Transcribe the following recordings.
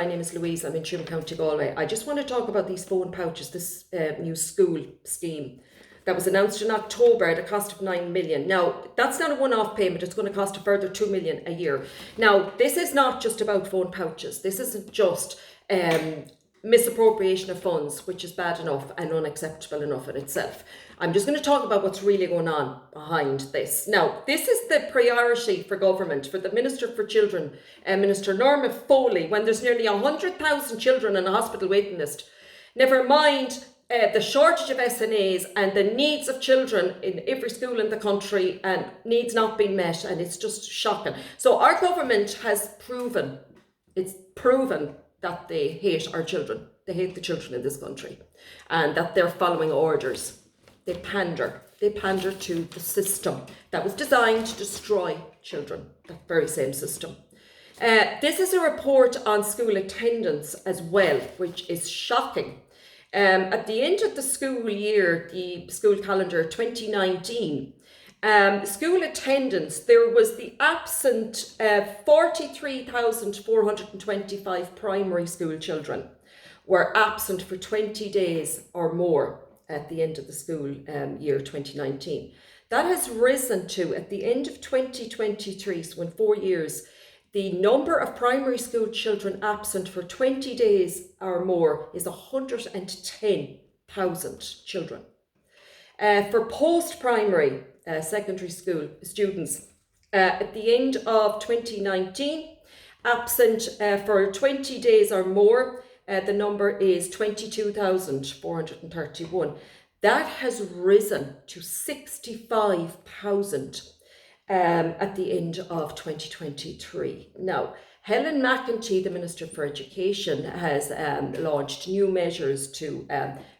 name is Louise. I'm in Tuam, County Galway. I just want to talk about these phone pouches, this new school scheme that was announced in October at a cost of 9 million. Now, that's not a one-off payment. It's going to cost a further 2 million a year. Now, this is not just about phone pouches. This isn't just misappropriation of funds, which is bad enough and unacceptable enough in itself. I'm just going to talk about what's really going on behind this. Now, this is the priority for government, for the Minister for Children, Minister Norma Foley, when there's nearly 100,000 children on a hospital waiting list. Never mind the shortage of SNAs and the needs of children in every school in the country, and needs not being met, and it's just shocking. So our government has proven that they hate our children. They hate the children in this country, and that they're following orders. They pander to the system that was designed to destroy children, that very same system. This is a report on school attendance as well, which is shocking. At the end of the school year, the school calendar 2019, school attendance, there was the absent 43,425 primary school children were absent for 20 days or more at the end of the school year 2019. That has risen to, at the end of 2023, so in 4 years, the number of primary school children absent for 20 days or more is 110,000 children. For post-primary secondary school students, at the end of 2019, absent for 20 days or more, the number is 22,431. That has risen to 65,000 at the end of 2023. Now, Helen McEntee, the Minister for Education, has launched new measures to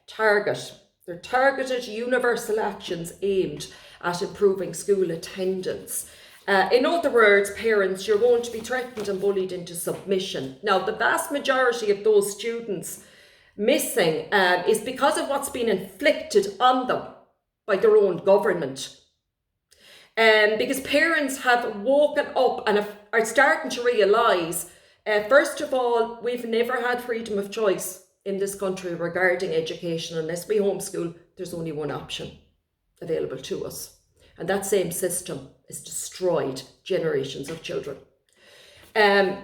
targeted universal actions aimed at improving school attendance. In other words, parents, you're going to be threatened and bullied into submission. Now, the vast majority of those students missing is because of what's been inflicted on them by their own government. Because parents have woken up and are starting to realise, first of all, we've never had freedom of choice in this country regarding education. Unless we homeschool, there's only one option available to us. And that same system has destroyed generations of children.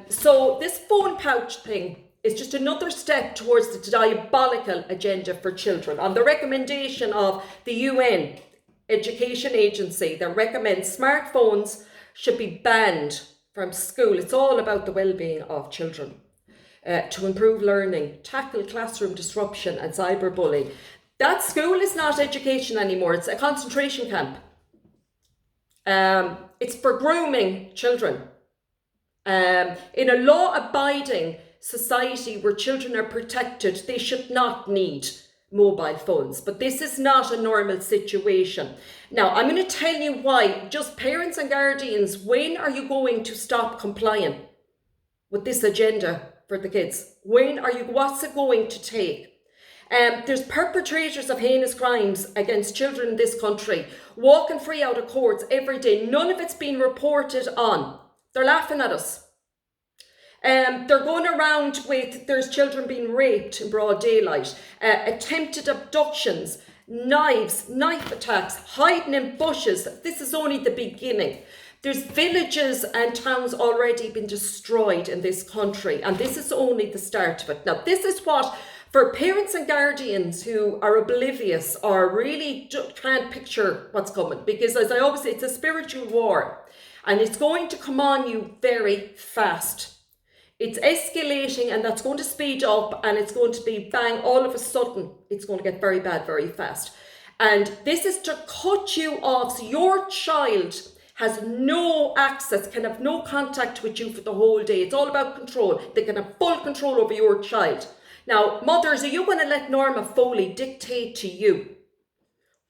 So this phone pouch thing is just another step towards the diabolical agenda for children. On the recommendation of the UN Education Agency that recommends smartphones should be banned from school. It's all about the well-being of children. To improve learning, tackle classroom disruption and cyberbullying. That school is not education anymore. It's a concentration camp. It's for grooming children. In a law-abiding society where children are protected, they should not need mobile phones. But this is not a normal situation. Now, I'm going to tell you why. Just parents and guardians, when are you going to stop complying with this agenda for the kids? What's it going to take? There's perpetrators of heinous crimes against children in this country walking free out of courts every day. None of it's been reported on. They're laughing at us. They're going around with, there's children being raped in broad daylight, attempted abductions, knife attacks, hiding in bushes. This is only the beginning. There's villages and towns already been destroyed in this country, and this is only the start of it. Now, this is what, for parents and guardians who are oblivious or really can't picture what's coming, because as I always say, it's a spiritual war, and it's going to come on you very fast. It's escalating, and that's going to speed up, and it's going to be bang, all of a sudden, it's going to get very bad very fast. And this is to cut you off, so your child has no access, can have no contact with you for the whole day. It's all about control. They can have full control over your child. Now, mothers, are you going to let Norma Foley dictate to you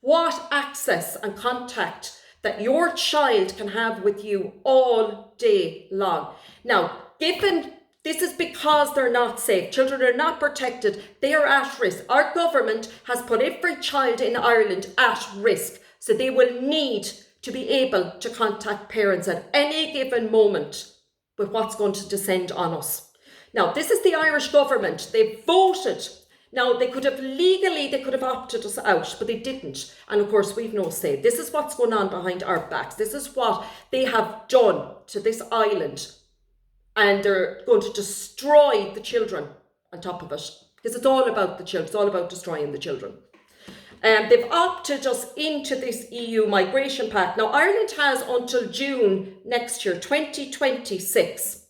what access and contact that your child can have with you all day long? Now, given this is because they're not safe, children are not protected, they are at risk. Our government has put every child in Ireland at risk, so they will need to be able to contact parents at any given moment with what's going to descend on us. Now, this is the Irish government. They voted. Now, they could have opted us out, but they didn't. And of course, we've no say. This is what's going on behind our backs. This is what they have done to this island. And they're going to destroy the children on top of it. Because it's all about the children. It's all about destroying the children. They've opted us into this EU Migration Pact. Now, Ireland has until June next year, 2026,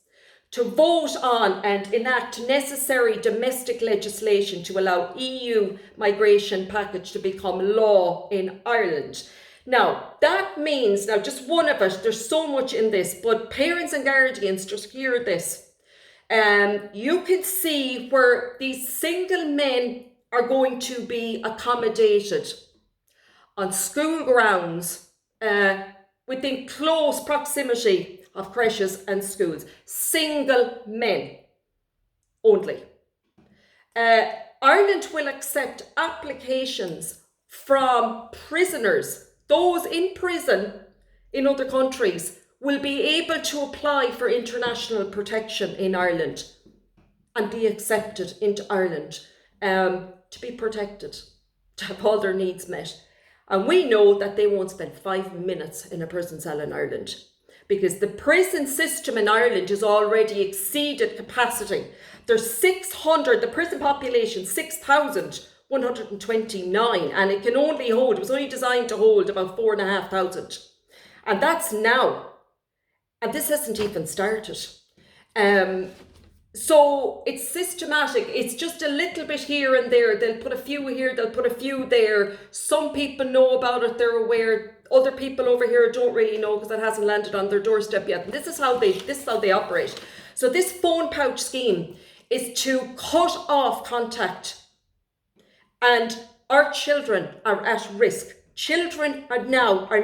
to vote on and enact necessary domestic legislation to allow EU migration package to become law in Ireland. Now, that means, now just one of it, there's so much in this, but parents and guardians, just hear this. You can see where these single men are going to be accommodated on school grounds within close proximity of creches and schools. Single men only. Ireland will accept applications from prisoners. Those in prison in other countries will be able to apply for international protection in Ireland and be accepted into Ireland to be protected, to have all their needs met. And we know that they won't spend 5 minutes in a prison cell in Ireland, because the prison system in Ireland has already exceeded capacity. There's 600, the prison population, 6,129, and it can only hold, it was only designed to hold about 4,500. And that's now. And this hasn't even started. So it's systematic. It's just a little bit here and there. They'll put a few here, they'll put a few there. Some people know about it, they're aware. Other people over here don't really know because it hasn't landed on their doorstep yet. And this is how they operate. So this phone pouch scheme is to cut off contact. And our children are at risk. Children are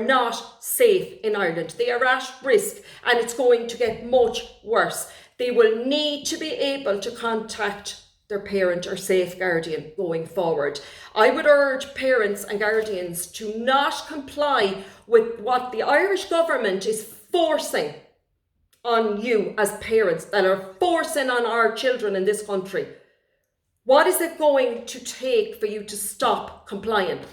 not safe in Ireland. They are at risk, and it's going to get much worse. They will need to be able to contact their parent or safe guardian going forward. I would urge parents and guardians to not comply with what the Irish government is forcing on you as parents, that are forcing on our children in this country. What is it going to take for you to stop complying?